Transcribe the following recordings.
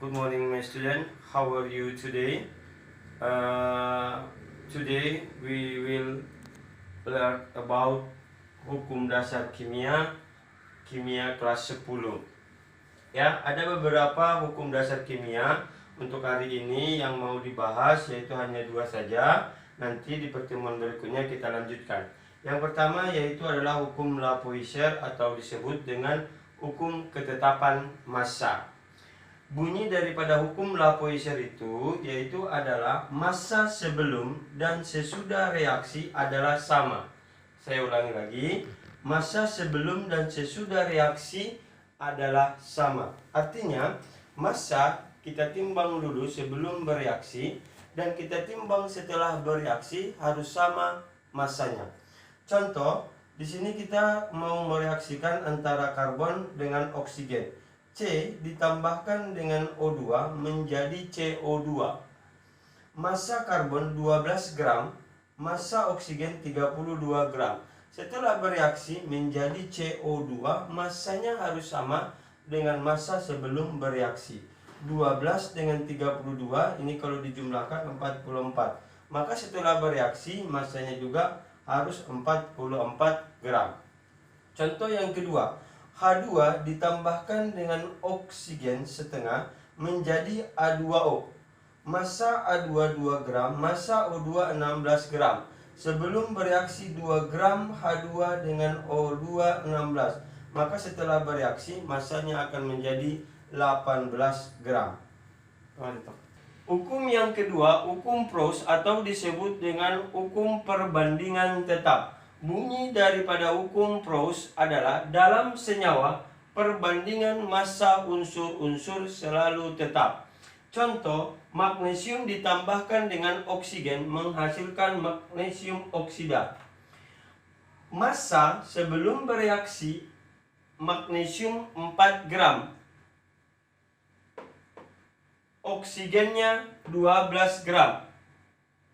Good morning, my student. How are you today? Today we will learn about hukum dasar kimia, kimia kelas 10. Ya, ada beberapa hukum dasar kimia untuk hari ini yang mau dibahas, yaitu hanya 2 saja. Nanti di pertemuan berikutnya kita lanjutkan. Yang pertama yaitu adalah hukum Lavoisier atau disebut dengan hukum ketetapan massa. Bunyi daripada hukum Lavoisier itu yaitu adalah massa sebelum dan sesudah reaksi adalah sama. Saya ulangi lagi, massa sebelum dan sesudah reaksi adalah sama. Artinya massa kita timbang dulu sebelum bereaksi dan kita timbang setelah bereaksi harus sama massanya. Contoh, di sini kita mau mereaksikan antara karbon dengan oksigen. C ditambahkan dengan O2 menjadi CO2. Massa karbon 12 gram, massa oksigen 32 gram. Setelah bereaksi menjadi CO2, massanya harus sama dengan massa sebelum bereaksi. 12 dengan 32, ini kalau dijumlahkan 44. Maka setelah bereaksi, massanya juga harus 44 gram. Contoh yang kedua, H2 ditambahkan dengan oksigen setengah menjadi A2O. Massa A2 2 gram, massa O2 16 gram. Sebelum bereaksi 2 gram H2 dengan O2 16. Maka setelah bereaksi massanya akan menjadi 18 gram. Hukum yang kedua, hukum Proust atau disebut dengan hukum perbandingan tetap. Bunyi daripada hukum Proust adalah dalam senyawa perbandingan massa unsur-unsur selalu tetap. Contoh, magnesium ditambahkan dengan oksigen menghasilkan magnesium oksida. Massa sebelum bereaksi magnesium 4 gram. Oksigennya 12 gram.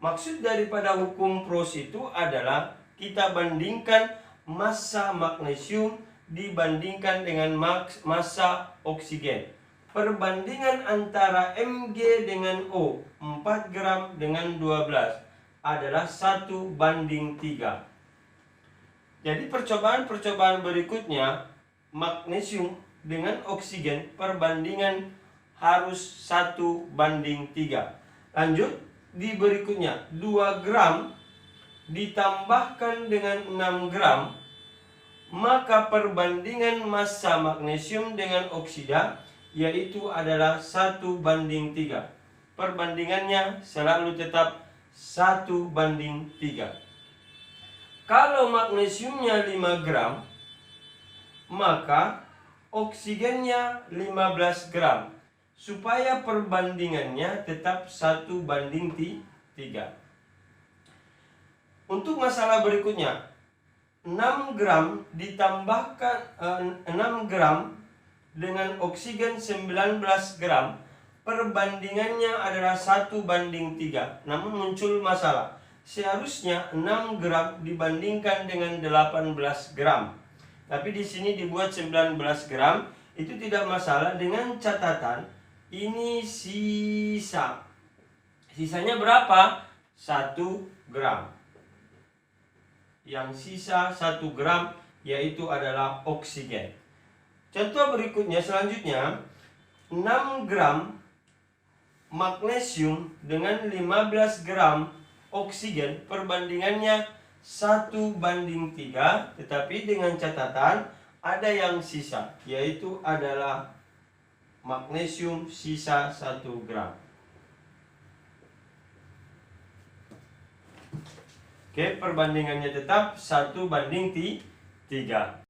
Maksud daripada hukum Proust itu adalah kita bandingkan massa magnesium dibandingkan dengan massa oksigen. Perbandingan antara Mg dengan O, 4 gram dengan 12 adalah 1 banding 3. Jadi percobaan-percobaan berikutnya, magnesium dengan oksigen perbandingan harus 1 banding 3. Lanjut, di berikutnya 2 gram ditambahkan dengan 6 gram, maka perbandingan massa magnesium dengan oksida yaitu adalah 1 banding 3. Perbandingannya selalu tetap 1 banding 3. Kalau magnesiumnya 5 gram, maka oksigennya 15 gram. Supaya perbandingannya tetap 1 banding 3. Untuk masalah berikutnya, 6 gram ditambahkan 6 gram dengan oksigen 19 gram, perbandingannya adalah 1 banding 3. Namun muncul masalah. Seharusnya 6 gram dibandingkan dengan 18 gram. Tapi di sini dibuat 19 gram, itu tidak masalah dengan catatan ini sisa. Sisanya berapa? 1 gram. Yang sisa 1 gram yaitu adalah oksigen. Contoh berikutnya selanjutnya, 6 gram magnesium dengan 15 gram oksigen perbandingannya 1 banding 3, tetapi dengan catatan ada yang sisa, yaitu adalah magnesium sisa 1 gram. Oke, perbandingannya tetap 1 banding 3.